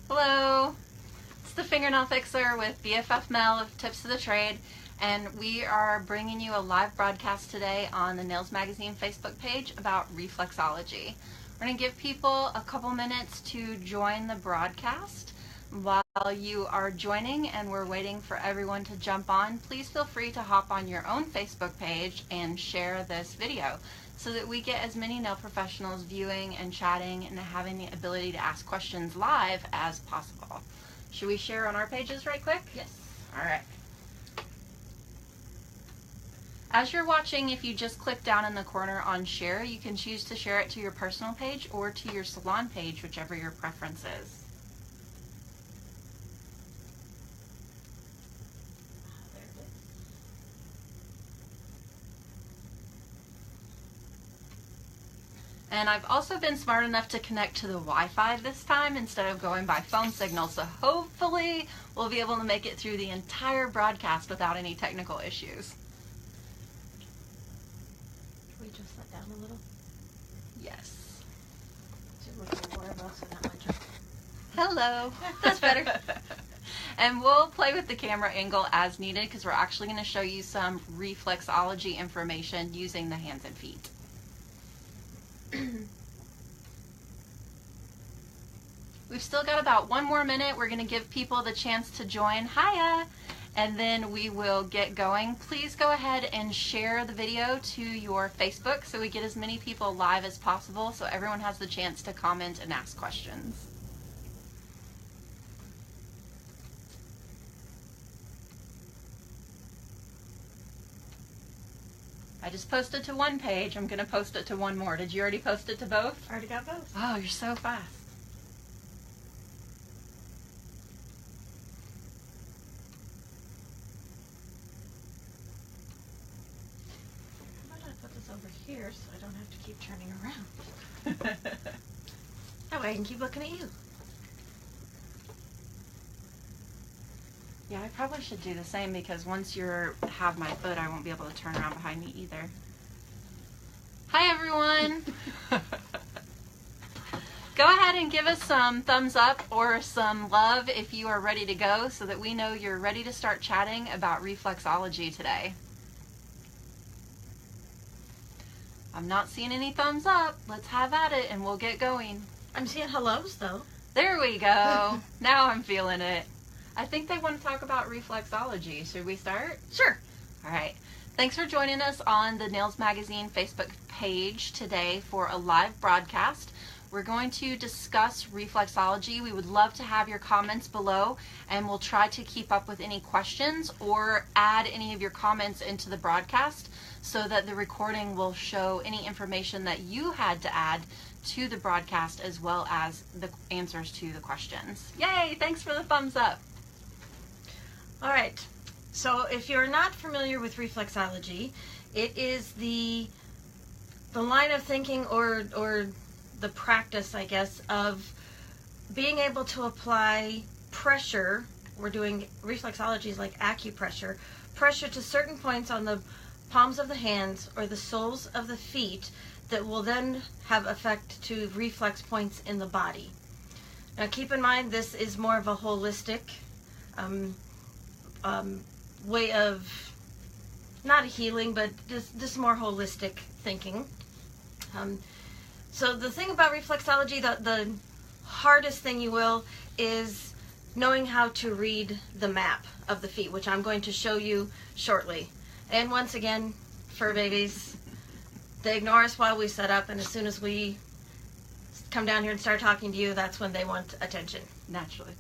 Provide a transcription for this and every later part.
Hello, it's the Fingernail Fixer with BFF Mel of Tips of the Trade, and we are bringing you a live broadcast today on the Nails Magazine Facebook page about reflexology. We're going to give people a couple minutes to join the broadcast. While you are joining and we're waiting for everyone to jump on, please feel free to hop on your own Facebook page and share this video so that we get as many nail professionals viewing and chatting and having the ability to ask questions live as possible. Should we share on our pages right quick? Yes. All right. As you're watching, if you just click down in the corner on share, you can choose to share it to your personal page or to your salon page, whichever your preference is. And I've also been smart enough to connect to the Wi-Fi this time instead of going by phone signal, so hopefully we'll be able to make it through the entire broadcast without any technical issues. Can we just let down a little? Yes. To look at more of us and not much of Hello. That's better. And we'll play with the camera angle as needed because we're actually going to show you some reflexology information using the hands and feet. We've still got about one more minute. We're going to give people the chance to join. Hiya! And then we will get going. Please go ahead and share the video to your Facebook so we get as many people live as possible so everyone has the chance to comment and ask questions. I just posted to one page. I'm going to post it to one more. Did you already post it to both? Already got both. Oh, you're so fast. I'm going to put this over here so I don't have to keep turning around. That way I can keep looking at you. Yeah, I probably should do the same because once you have my foot, I won't be able to turn around behind me either. Hi, everyone. Go ahead and give us some thumbs up or some love if you are ready to go so that we know you're ready to start chatting about reflexology today. I'm not seeing any thumbs up. Let's have at it and we'll get going. I'm seeing hellos though. There we go. Now I'm feeling it. I think they want to talk about reflexology. Should we start? Sure. All right. Thanks for joining us on the Nails Magazine Facebook page today for a live broadcast. We're going to discuss reflexology. We would love to have your comments below, and we'll try to keep up with any questions or add any of your comments into the broadcast so that the recording will show any information that you had to add to the broadcast as well as the answers to the questions. Yay! Thanks for the thumbs up. All right. So if you're not familiar with reflexology, it is the line of thinking or the practice, I guess, of being able to apply pressure. We're doing reflexology is like acupressure, pressure to certain points on the palms of the hands or the soles of the feet that will then have effect to reflex points in the body. Now keep in mind this is more of a holistic way of not a healing, but just more holistic thinking. So the thing about reflexology, the hardest thing you will, is knowing how to read the map of the feet, which I'm going to show you shortly. And once again, fur babies, they ignore us while we set up, and as soon as we come down here and start talking to you, that's when they want attention. Naturally.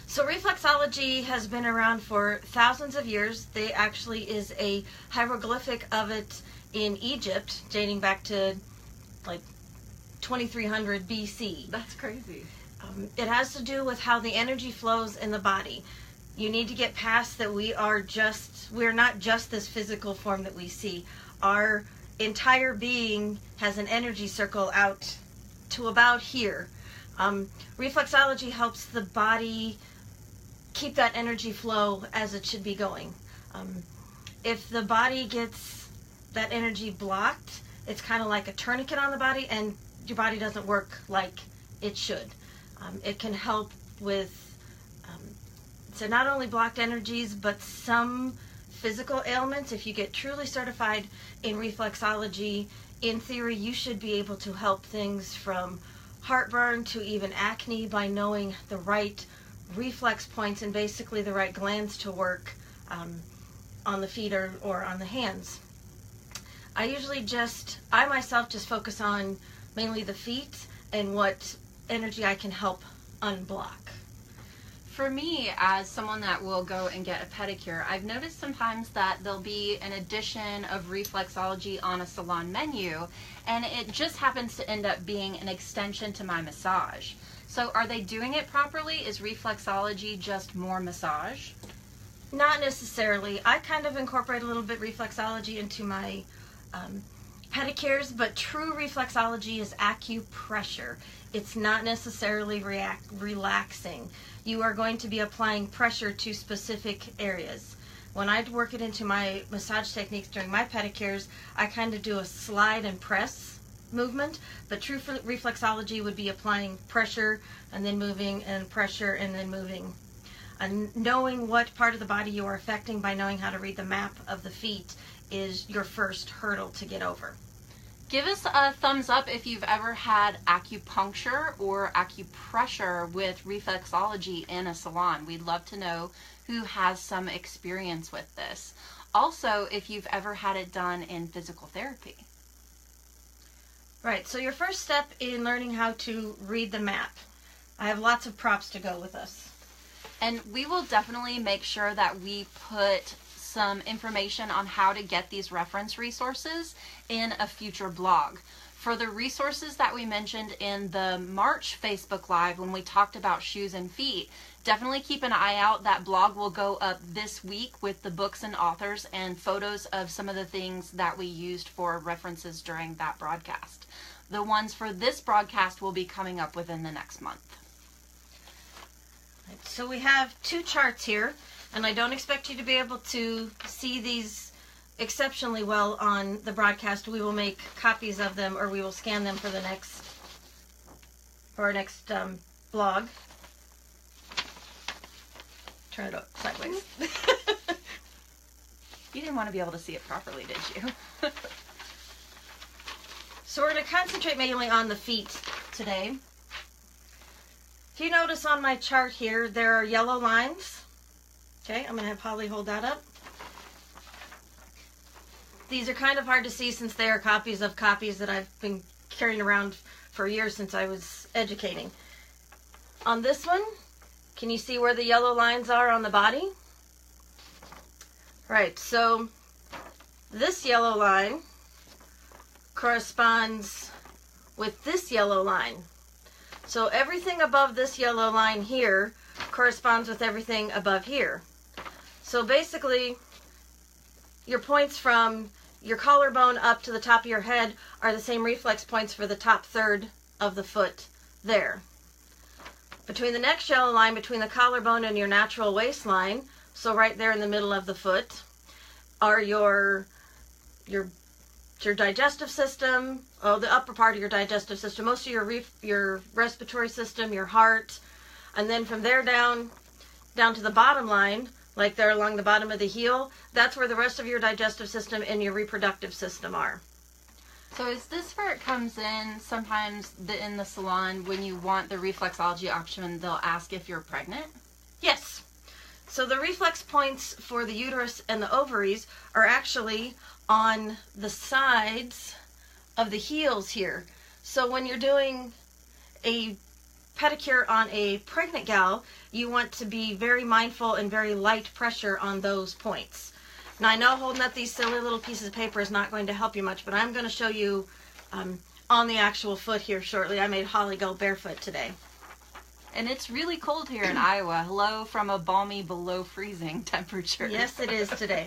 So reflexology has been around for thousands of years. There actually is a hieroglyphic of it in Egypt dating back to like 2300 BC. That's crazy. It has to do with how the energy flows in the body. You need to get past that we're not just this physical form that we see. Our entire being has an energy circle out to about here. Reflexology helps the body keep that energy flow as it should be going. If the body gets that energy blocked, it's kind of like a tourniquet on the body and your body doesn't work like it should. It can help with so not only blocked energies, but some physical ailments. If you get truly certified in reflexology, in theory, you should be able to help things from heartburn to even acne by knowing the right reflex points and basically the right glands to work on the feet or on the hands. I myself just focus on mainly the feet and what energy I can help unblock. For me, as someone that will go and get a pedicure, I've noticed sometimes that there'll be an addition of reflexology on a salon menu, and it just happens to end up being an extension to my massage. So are they doing it properly? Is reflexology just more massage? Not necessarily. I kind of incorporate a little bit reflexology into my pedicures, but true reflexology is acupressure. It's not necessarily relaxing. You are going to be applying pressure to specific areas. When I work it into my massage techniques during my pedicures, I kind of do a slide and press movement, but true reflexology would be applying pressure and then moving and pressure and then moving. And knowing what part of the body you are affecting by knowing how to read the map of the feet is your first hurdle to get over. Give us a thumbs up if you've ever had acupuncture or acupressure with reflexology in a salon. We'd love to know who has some experience with this. Also, if you've ever had it done in physical therapy. Right, so your first step in learning how to read the map. I have lots of props to go with us. And we will definitely make sure that we put some information on how to get these reference resources in a future blog. For the resources that we mentioned in the March Facebook Live when we talked about shoes and feet, definitely keep an eye out. That blog will go up this week with the books and authors and photos of some of the things that we used for references during that broadcast. The ones for this broadcast will be coming up within the next month. So we have two charts here, and I don't expect you to be able to see these exceptionally well on the broadcast. We will make copies of them, or we will scan them for our next blog. Turn it sideways. You didn't want to be able to see it properly, did you? So we're going to concentrate mainly on the feet today. If you notice on my chart here, there are yellow lines. Okay, I'm going to have Holly hold that up. These are kind of hard to see since they are copies of copies that I've been carrying around for years since I was educating. On this one, can you see where the yellow lines are on the body? Right, so this yellow line corresponds with this yellow line. So everything above this yellow line here corresponds with everything above here. So basically, your points from your collarbone up to the top of your head are the same reflex points for the top third of the foot there. Between the next yellow line, between the collarbone and your natural waistline, so right there in the middle of the foot, are your digestive system, the upper part of your digestive system, most of your respiratory system, your heart, and then from there down to the bottom line, like there along the bottom of the heel, that's where the rest of your digestive system and your reproductive system are. So is this where it comes in? Sometimes in the salon, when you want the reflexology option, they'll ask if you're pregnant? Yes. So the reflex points for the uterus and the ovaries are actually on the sides of the heels here. So when you're doing a pedicure on a pregnant gal, you want to be very mindful and very light pressure on those points. Now I know holding up these silly little pieces of paper is not going to help you much, but I'm going to show you on the actual foot here shortly. I made Holly go barefoot today. And it's really cold here in Iowa. Hello from a balmy below freezing temperature. Yes, it is today.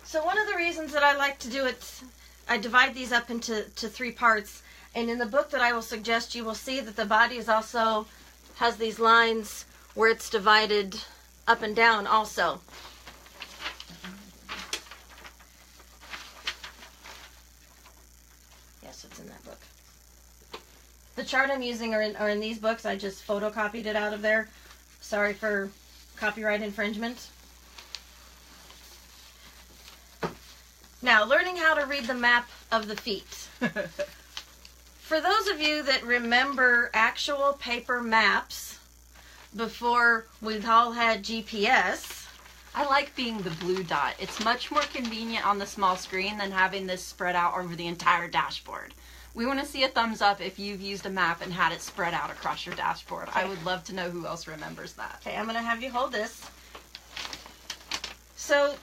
So one of the reasons that I like to do it, I divide these up into three parts. And in the book that I will suggest, you will see that the body is also has these lines where it's divided up and down also. Yes, it's in that book. The chart I'm using are in these books. I just photocopied it out of there. Sorry for copyright infringement. Now, learning how to read the map of the feet. For those of you that remember actual paper maps before we've all had GPS. I like being the blue dot. It's much more convenient on the small screen than having this spread out over the entire dashboard. We want to see a thumbs up if you've used a map and had it spread out across your dashboard. Okay. I would love to know who else remembers that. Okay, I'm going to have you hold this. So,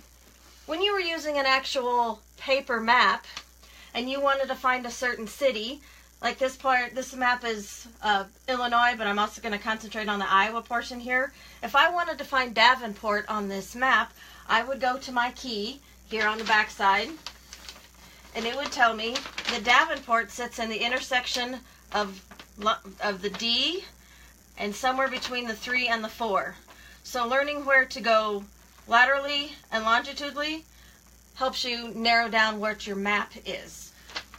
when you were using an actual paper map and you wanted to find a certain city, like this map is Illinois, but I'm also going to concentrate on the Iowa portion here. If I wanted to find Davenport on this map, I would go to my key here on the back side, and it would tell me that Davenport sits in the intersection of the D and somewhere between the 3 and the 4. So learning where to go laterally and longitudinally helps you narrow down what your map is.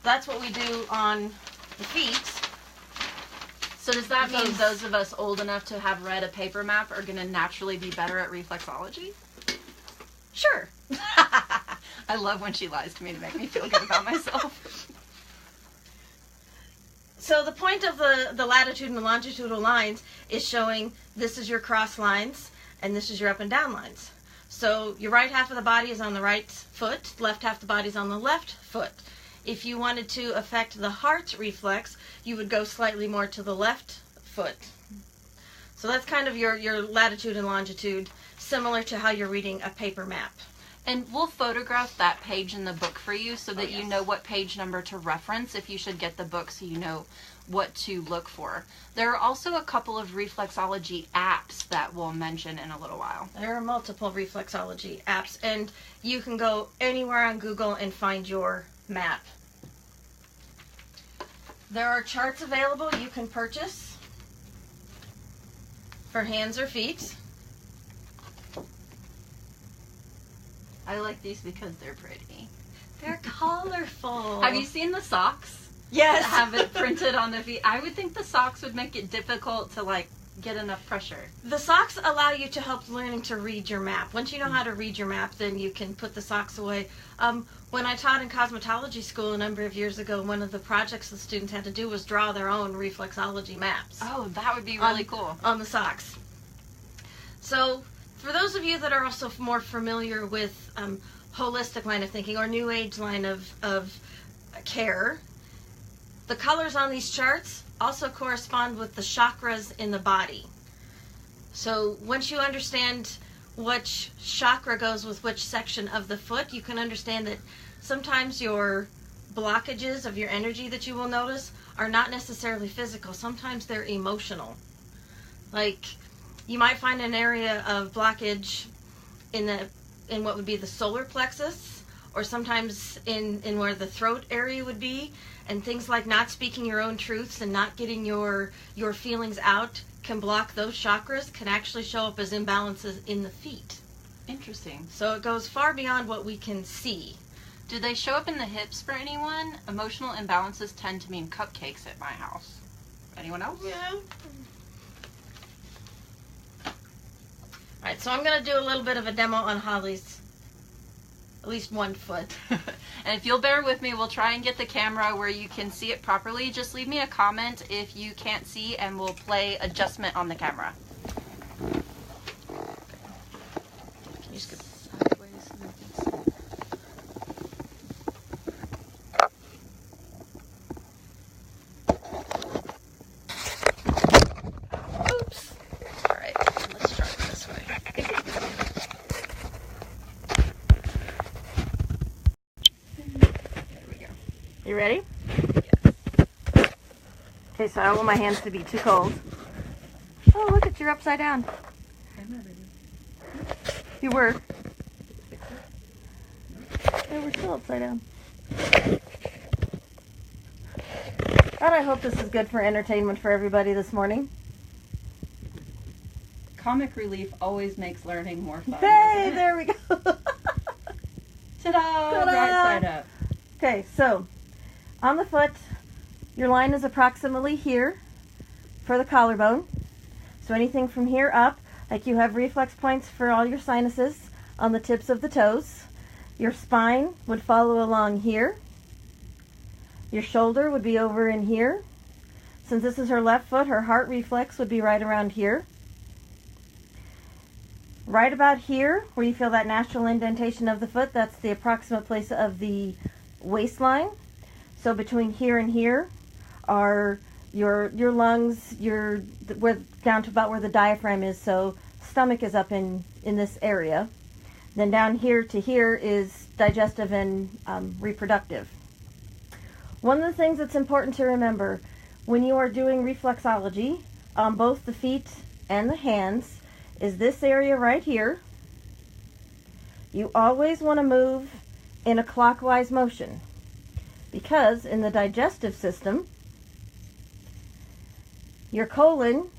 That's what we do on the feet. So does that mean those of us old enough to have read a paper map are going to naturally be better at reflexology? Sure. I love when she lies to me to make me feel good about myself. So the point of the latitude and longitudinal lines is showing this is your cross lines and this is your up and down lines. So your right half of the body is on the right foot, left half of the body is on the left foot. If you wanted to affect the heart reflex, you would go slightly more to the left foot. So that's kind of your latitude and longitude, similar to how you're reading a paper map. And we'll photograph that page in the book for you so that you know what page number to reference if you should get the book, so you know what to look for. There are also a couple of reflexology apps that we'll mention in a little while. There are multiple reflexology apps, and you can go anywhere on Google and find your map. There are charts available you can purchase for hands or feet. I like these because they're pretty. They're colorful. Have you seen the socks? Yes. That have it printed on the feet? I would think the socks would make it difficult to get enough pressure. The socks allow you to help learning to read your map. Once you know how to read your map, then you can put the socks away. When I taught in cosmetology school a number of years ago, one of the projects the students had to do was draw their own reflexology maps. Oh, that would be really cool. On the socks. So, for those of you that are also more familiar with holistic line of thinking or new age line of care, the colors on these charts also correspond with the chakras in the body. So once you understand which chakra goes with which section of the foot, you can understand that sometimes your blockages of your energy that you will notice are not necessarily physical. Sometimes they're emotional. Like, you might find an area of blockage in what would be the solar plexus, or sometimes in where the throat area would be, and things like not speaking your own truths and not getting your feelings out can block those chakras, can actually show up as imbalances in the feet. Interesting. So it goes far beyond what we can see. Do they show up in the hips for anyone? Emotional imbalances tend to mean cupcakes at my house. Anyone else? Yeah. Alright, so I'm going to do a little bit of a demo on Holly's, at least one foot. And if you'll bear with me, we'll try and get the camera where you can see it properly. Just leave me a comment if you can't see, and we'll play adjustment on the camera. Can you just go sideways so we can see? Oops. Alright, let's try it this way. There we go. You ready? Yes. Okay, so I don't want my hands to be too cold. Oh, look at you're upside down. You were. Yeah, we're still upside down. And I hope this is good for entertainment for everybody this morning. Comic relief always makes learning more fun. Hey, there we go. Ta-da! Right side up. Okay, so on the foot, your line is approximately here for the collarbone. So anything from here up, like you have reflex points for all your sinuses on the tips of the toes. Your spine would follow along here. Your shoulder would be over in here. Since this is her left foot, her heart reflex would be right around here. Right about here, where you feel that natural indentation of the foot, that's the approximate place of the waistline. So between here and here are your lungs, down to about where the diaphragm is, so stomach is up in this area. Then down here to here is digestive and reproductive. One of the things that's important to remember when you are doing reflexology on both the feet and the hands is this area right here. You always want to move in a clockwise motion because in the digestive system, your colon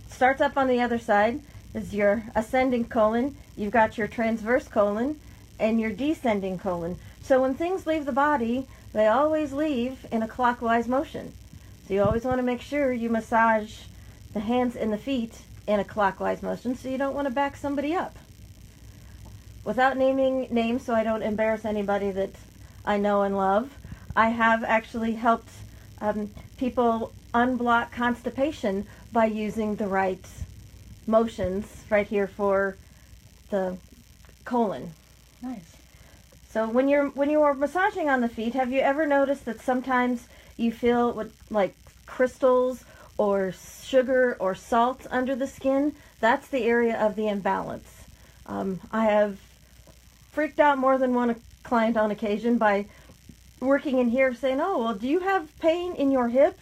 starts up on the other side is your ascending colon, you've got your transverse colon, and your descending colon. So when things leave the body, they always leave in a clockwise motion. So you always want to make sure you massage the hands and the feet in a clockwise motion so you don't want to back somebody up. Without naming names so I don't embarrass anybody that I know and love, I have actually helped people unblock constipation by using the right motions right here for the colon. Nice. So when you are massaging on the feet, have you ever noticed that sometimes you feel like crystals or sugar or salt under the skin? That's the area of the imbalance. I have freaked out more than one client on occasion by working in here saying, oh, well, do you have pain in your hip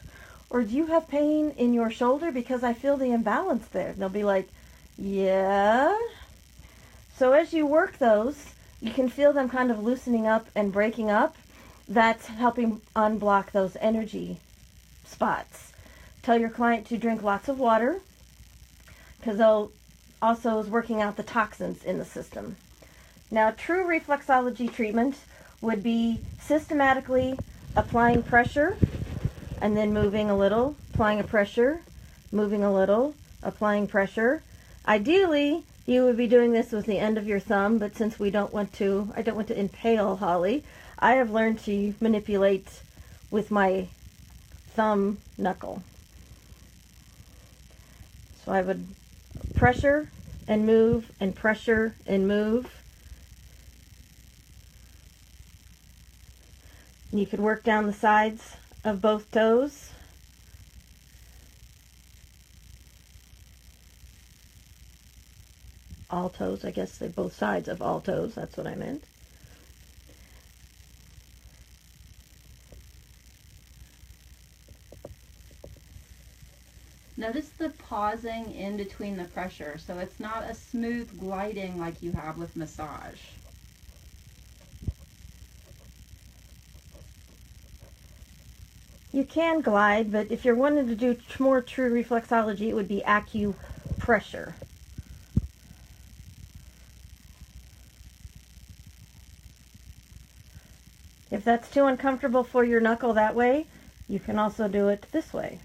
or do you have pain in your shoulder? Because I feel the imbalance there. And they'll be like, yeah. So as you work those, you can feel them kind of loosening up and breaking up. That's helping unblock those energy spots. Tell your client to drink lots of water because they'll also is working out the toxins in the system. Now, true reflexology treatment would be systematically applying pressure and then moving a little, applying a pressure, moving a little, applying pressure. Ideally, you would be doing this with the end of your thumb, but since I don't want to impale Holly, I have learned to manipulate with my thumb knuckle. So I would pressure and move and pressure and move. You could work down the sides of both toes. All toes, I guess they're both sides of all toes, that's what I meant. Notice the pausing in between the pressure, so it's not a smooth gliding like you have with massage. You can glide, but if you're wanting to do more true reflexology, it would be acupressure. If that's too uncomfortable for your knuckle that way, you can also do it this way.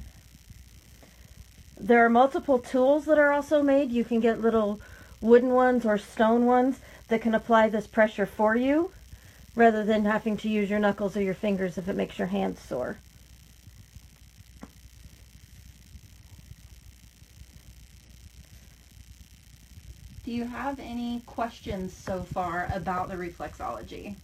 There are multiple tools that are also made. You can get little wooden ones or stone ones that can apply this pressure for you, rather than having to use your knuckles or your fingers if it makes your hands sore. Do you have any questions so far about the reflexology?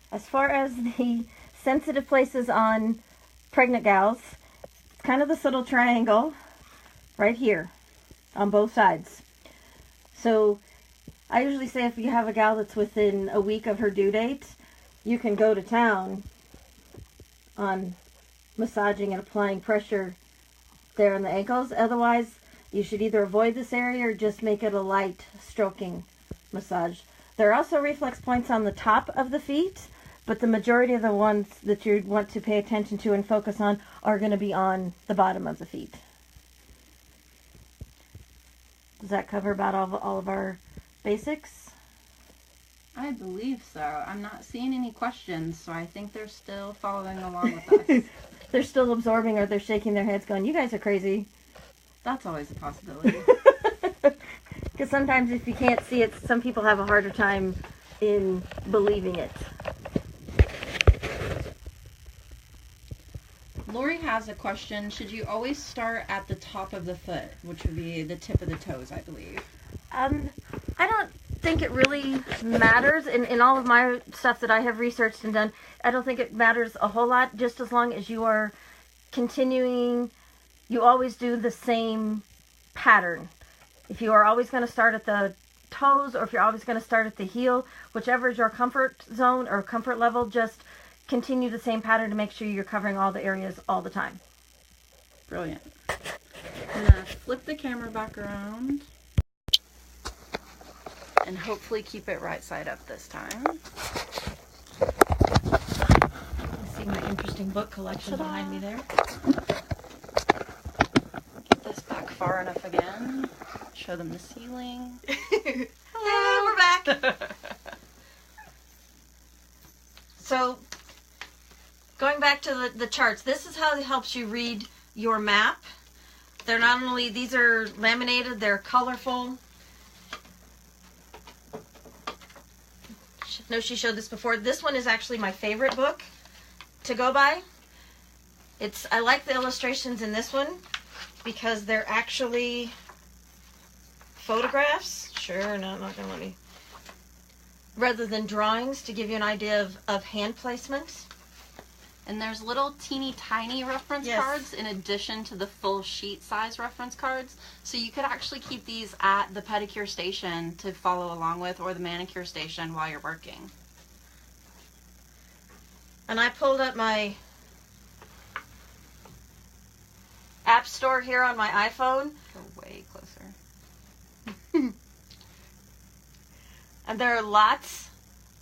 As far as the sensitive places on pregnant gals, it's kind of this little triangle right here on both sides. So I usually say if you have a gal that's within a week of her due date, you can go to town on massaging and applying pressure there on the ankles. Otherwise, you should either avoid this area or just make it a light stroking massage. There are also reflex points on the top of the feet, but the majority of the ones that you want to pay attention to and focus on are going to be on the bottom of the feet. Does that cover about all of our basics? I believe so. I'm not seeing any questions, so I think they're still following along with us. They're still absorbing, or they're shaking their heads going, you guys are crazy. That's always a possibility. Because sometimes if you can't see it, some people have a harder time in believing it. Lori has a question. Should you always start at the top of the foot, which would be the tip of the toes, I believe? I don't think it really matters. In all of my stuff that I have researched and done, I don't think it matters a whole lot, just as long as you are continuing, you always do the same pattern. If you are always going to start at the toes, or if you're always going to start at the heel, whichever is your comfort zone or comfort level, just continue the same pattern to make sure you're covering all the areas all the time. Brilliant. I'm going to flip the camera back around and hopefully keep it right side up this time. See my interesting book collection behind me there. Get this back far enough again. Show them the ceiling. Hello, we're back. So, going back to the charts, this is how it helps you read your map. They're not only, these are laminated, they're colorful. No, she showed this before. This one is actually my favorite book to go by. I like the illustrations in this one because they're actually photographs. Sure, no, not gonna let me. Rather than drawings, to give you an idea of hand placement. And there's little teeny tiny reference cards in addition to the full sheet size reference cards. So you could actually keep these at the pedicure station to follow along with, or the manicure station while you're working. And I pulled up my app store here on my iPhone. Go way closer. And there are lots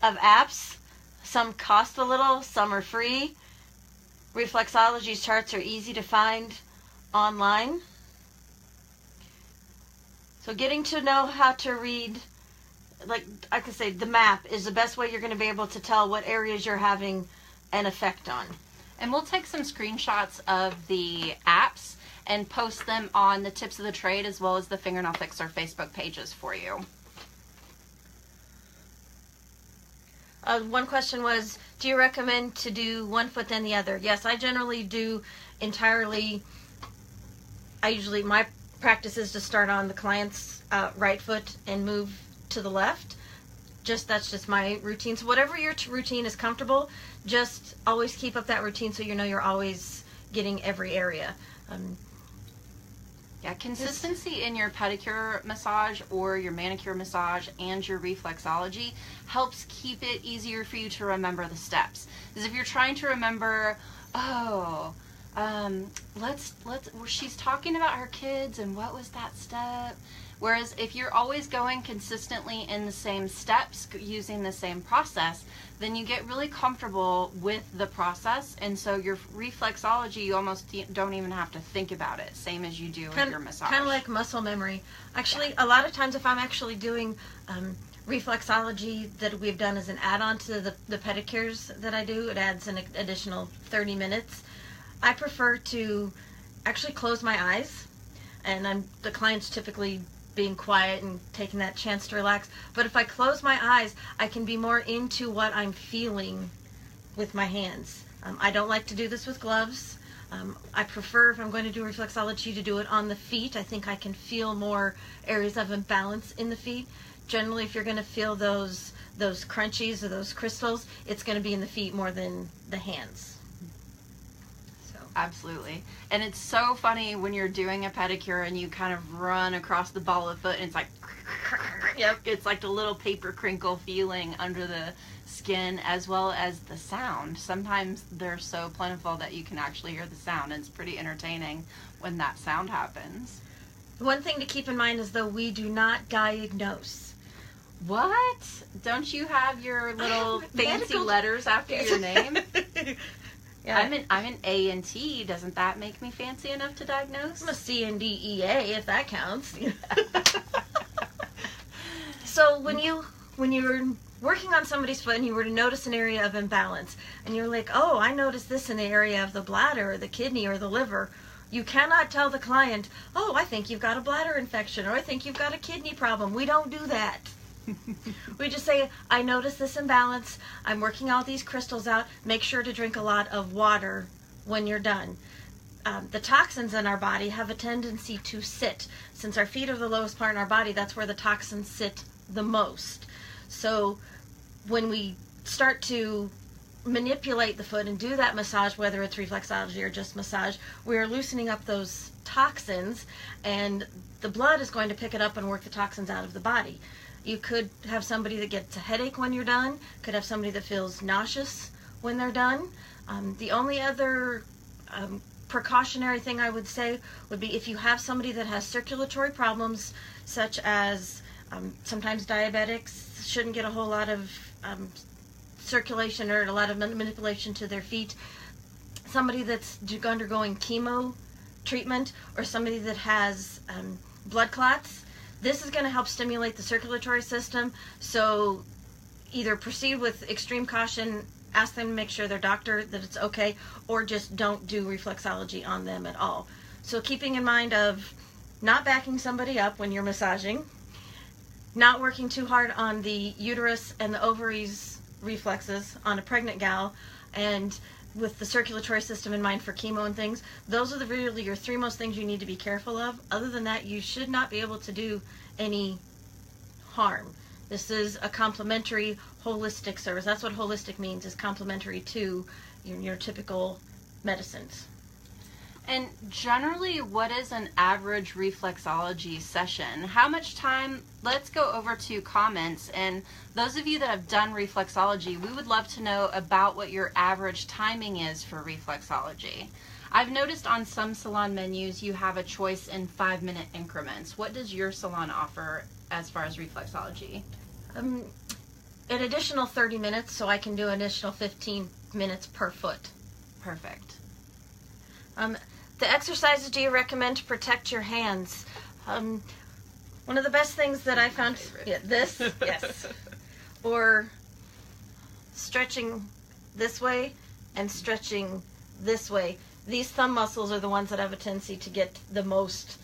of apps. Some cost a little, some are free. Reflexology's charts are easy to find online. So getting to know how to read, like I could say, the map is the best way you're going to be able to tell what areas you're having an effect on. And we'll take some screenshots of the apps and post them on the Tips of the Trade as well as the Fingernail Fixer Facebook pages for you. One question was, do you recommend to do one foot then the other? Yes, I generally do entirely. My practice is to start on the client's right foot and move to the left. That's just my routine. So whatever your routine is comfortable, just always keep up that routine so you know you're always getting every area. Yeah, consistency in your pedicure massage or your manicure massage and your reflexology helps keep it easier for you to remember the steps. Because if you're trying to remember, she's talking about her kids and what was that step? Whereas if you're always going consistently in the same steps, using the same process, then you get really comfortable with the process, and so your reflexology, you almost don't even have to think about it, same as you do in your massage. Kind of like muscle memory. Actually, a lot of times if I'm actually doing reflexology that we've done as an add-on to the pedicures that I do, it adds an additional 30 minutes. I prefer to actually close my eyes, and the client's typically being quiet and taking that chance to relax. But if I close my eyes, I can be more into what I'm feeling with my hands. I don't like to do this with gloves. I prefer, if I'm going to do reflexology, to do it on the feet. I think I can feel more areas of imbalance in the feet. Generally, if you're going to feel those crunchies or those crystals, it's going to be in the feet more than the hands. Absolutely. And it's so funny when you're doing a pedicure and you kind of run across the ball of the foot and it's like, yep, it's like the little paper crinkle feeling under the skin, as well as the sound. Sometimes they're so plentiful that you can actually hear the sound, and it's pretty entertaining when that sound happens. One thing to keep in mind is, though, we do not diagnose. What? Don't you have your little fancy letters after your name? Yeah. I'm an A and T. Doesn't that make me fancy enough to diagnose? I'm a CNDEA, if that counts. So when you're working on somebody's foot and you were to notice an area of imbalance, and you're like, oh, I noticed this in the area of the bladder or the kidney or the liver, you cannot tell the client, oh, I think you've got a bladder infection or I think you've got a kidney problem. We don't do that. We just say, I noticed this imbalance. I'm working all these crystals out. Make sure to drink a lot of water when you're done. The toxins in our body have a tendency to sit. Since our feet are the lowest part in our body, that's where the toxins sit the most. So when we start to manipulate the foot and do that massage, whether it's reflexology or just massage, we're loosening up those toxins, and the blood is going to pick it up and work the toxins out of the body. You could have somebody that gets a headache when you're done, could have somebody that feels nauseous when they're done. The only other precautionary thing I would say would be if you have somebody that has circulatory problems, such as sometimes diabetics shouldn't get a whole lot of circulation or a lot of manipulation to their feet. Somebody that's undergoing chemo treatment or somebody that has blood clots, this is going to help stimulate the circulatory system. So either proceed with extreme caution, ask them to make sure their doctor that it's okay, or just don't do reflexology on them at all. So keeping in mind of not backing somebody up when you're massaging, not working too hard on the uterus and the ovaries reflexes on a pregnant gal, and with the circulatory system in mind for chemo and things, those are really your three most things you need to be careful of. Other than that, you should not be able to do any harm. This is a complementary holistic service. That's what holistic means, is complementary to your typical medicines. And generally, what is an average reflexology session? How much time? Let's go over to comments. And those of you that have done reflexology, we would love to know about what your average timing is for reflexology. I've noticed on some salon menus you have a choice in 5-minute increments. What does your salon offer as far as reflexology? An additional 30 minutes, so I can do an additional 15 minutes per foot. Perfect. The exercises do you recommend to protect your hands? One of the best things that I found, this, yes, or stretching this way and stretching this way. These thumb muscles are the ones that have a tendency to get the most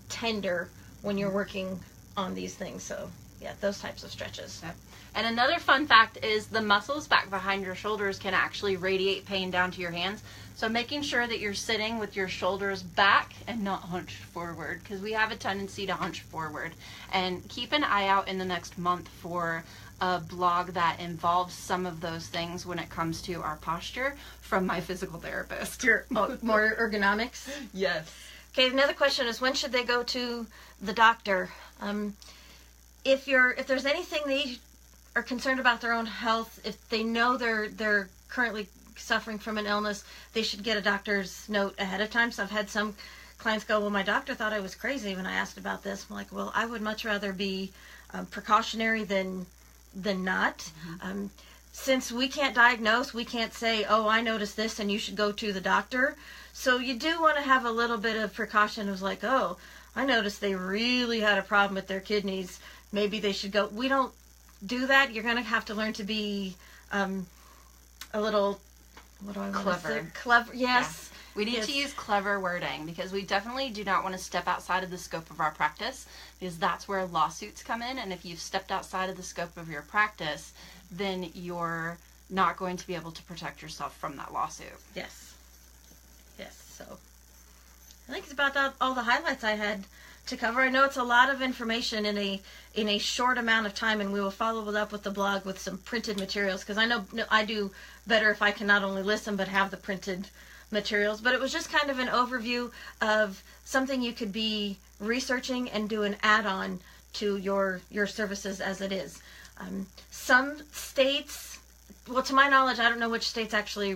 tender when you're working on these things. So yeah, those types of stretches. Yep. And another fun fact is the muscles back behind your shoulders can actually radiate pain down to your hands. So making sure that you're sitting with your shoulders back and not hunched forward, because we have a tendency to hunch forward. And keep an eye out in the next month for a blog that involves some of those things when it comes to our posture from my physical therapist. More ergonomics? Yes. Okay, another question is, when should they go to the doctor? If there's anything they are concerned about their own health, if they know they're currently suffering from an illness, they should get a doctor's note ahead of time. So I've had some clients go, well, my doctor thought I was crazy when I asked about this. I'm like, well, I would much rather be precautionary than not. Mm-hmm. Since we can't diagnose, we can't say, oh, I noticed this and you should go to the doctor. So you do want to have a little bit of precaution. It was like, oh, I noticed they really had a problem with their kidneys. Maybe they should go. We don't do that. You're going to have to learn to be a little, what do I want to say? Clever, yes. Yeah. We need to use clever wording, because we definitely do not want to step outside of the scope of our practice, because that's where lawsuits come in. And if you've stepped outside of the scope of your practice, then you're not going to be able to protect yourself from that lawsuit. Yes. So I think it's about all the highlights I had to cover. I know it's a lot of information in a short amount of time, and we will follow it up with the blog with some printed materials, because I know I do better if I can not only listen but have the printed materials. But it was just kind of an overview of something you could be researching and do an add-on to your services as it is. Some states, well, to my knowledge, I don't know which states actually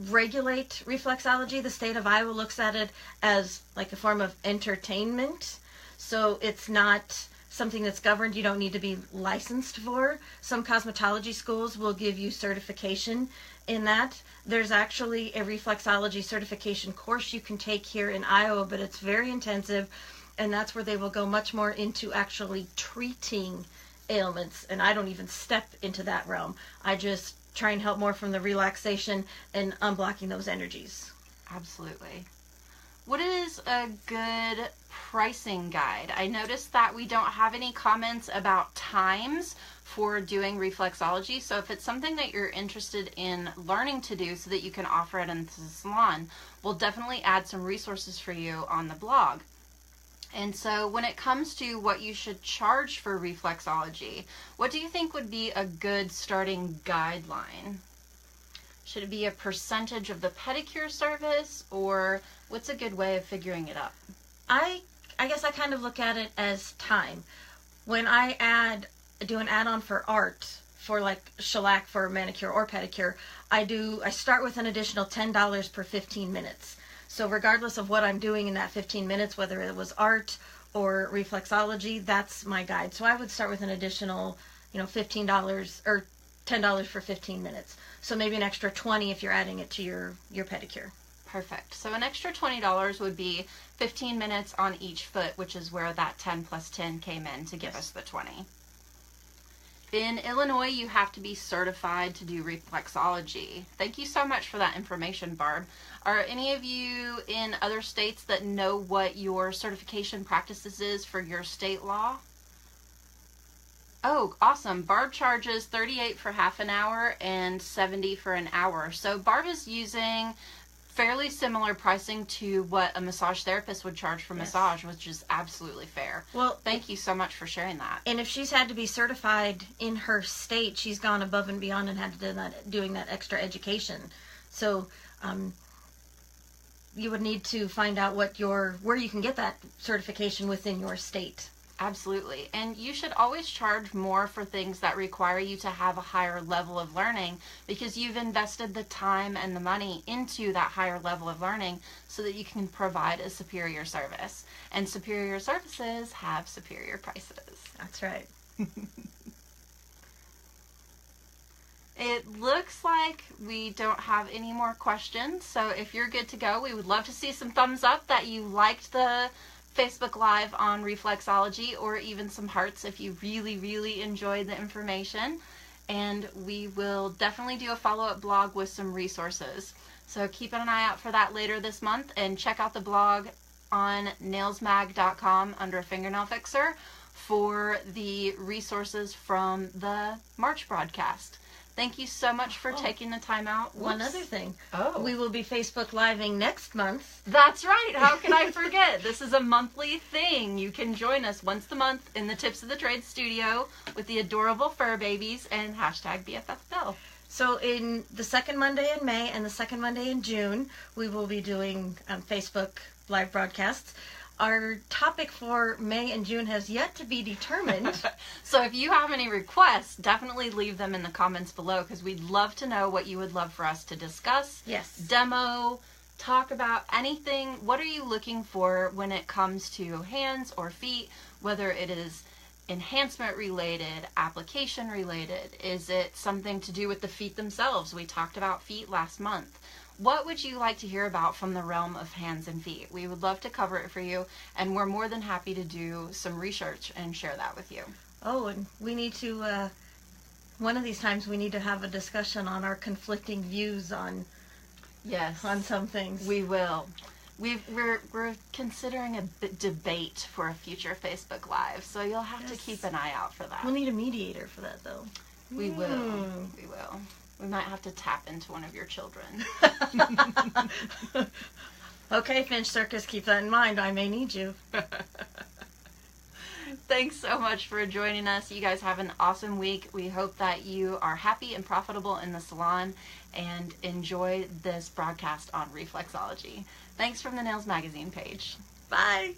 regulate reflexology. The state of Iowa looks at it as like a form of entertainment. So it's not something that's governed. You don't need to be licensed for. Some cosmetology schools will give you certification in that. There's actually a reflexology certification course you can take here in Iowa, but it's very intensive, and that's where they will go much more into actually treating ailments, and I don't even step into that realm. I just try and help more from the relaxation and unblocking those energies. Absolutely. What is a good pricing guide? I noticed that we don't have any comments about times for doing reflexology, so if it's something that you're interested in learning to do so that you can offer it into the salon, we'll definitely add some resources for you on the blog. And so when it comes to what you should charge for reflexology, what do you think would be a good starting guideline? Should it be a percentage of the pedicure service, or what's a good way of figuring it up? I guess I kind of look at it as time. When I do an add-on for art, for like shellac for manicure or pedicure, I start with an additional $10 per 15 minutes. So regardless of what I'm doing in that 15 minutes, whether it was art or reflexology, that's my guide. So I would start with an additional, $15 or $10 for 15 minutes. So maybe an extra $20 if you're adding it to your pedicure. Perfect. So an extra $20 would be 15 minutes on each foot, which is where that 10 plus 10 came in to give us the 20. In Illinois, you have to be certified to do reflexology. Thank you so much for that information, Barb. Are any of you in other states that know what your certification practices is for your state law? Oh, awesome. Barb charges $38 for half an hour and $70 for an hour. So Barb is using fairly similar pricing to what a massage therapist would charge for massage, which is absolutely fair. Well, thank you so much for sharing that. And if she's had to be certified in her state, she's gone above and beyond and had to do that, doing that extra education. So you would need to find out where you can get that certification within your state. Absolutely. And you should always charge more for things that require you to have a higher level of learning, because you've invested the time and the money into that higher level of learning so that you can provide a superior service. And superior services have superior prices. That's right. It looks like we don't have any more questions. So if you're good to go, we would love to see some thumbs up that you liked the Facebook Live on reflexology, or even some hearts if you really, really enjoyed the information. And we will definitely do a follow-up blog with some resources. So keep an eye out for that later this month, and check out the blog on nailsmag.com under Fingernail Fixer for the resources from the March broadcast. Thank you so much for taking the time out. One other thing. Oh. We will be Facebook Living next month. That's right. How can I forget? This is a monthly thing. You can join us once a month in the Tips of the Trade studio with the adorable fur babies and hashtag BFFBill. So in the second Monday in May and the second Monday in June, we will be doing Facebook Live broadcasts. Our topic for May and June has yet to be determined. So if you have any requests, definitely leave them in the comments below, because we'd love to know what you would love for us to discuss. Yes. Demo, talk about anything. What are you looking for when it comes to hands or feet, whether it is enhancement related, application related? Is it something to do with the feet themselves? We talked about feet last month. What would you like to hear about from the realm of hands and feet? We would love to cover it for you, and we're more than happy to do some research and share that with you. Oh, and we need to, one of these times we need to have a discussion on our conflicting views on some things. We will. We're considering a debate for a future Facebook Live, so you'll have to keep an eye out for that. We'll need a mediator for that, though. We will. We will. We might have to tap into one of your children. Okay, Finch Circus, keep that in mind. I may need you. Thanks so much for joining us. You guys have an awesome week. We hope that you are happy and profitable in the salon and enjoy this broadcast on reflexology. Thanks from the Nails Magazine page. Bye.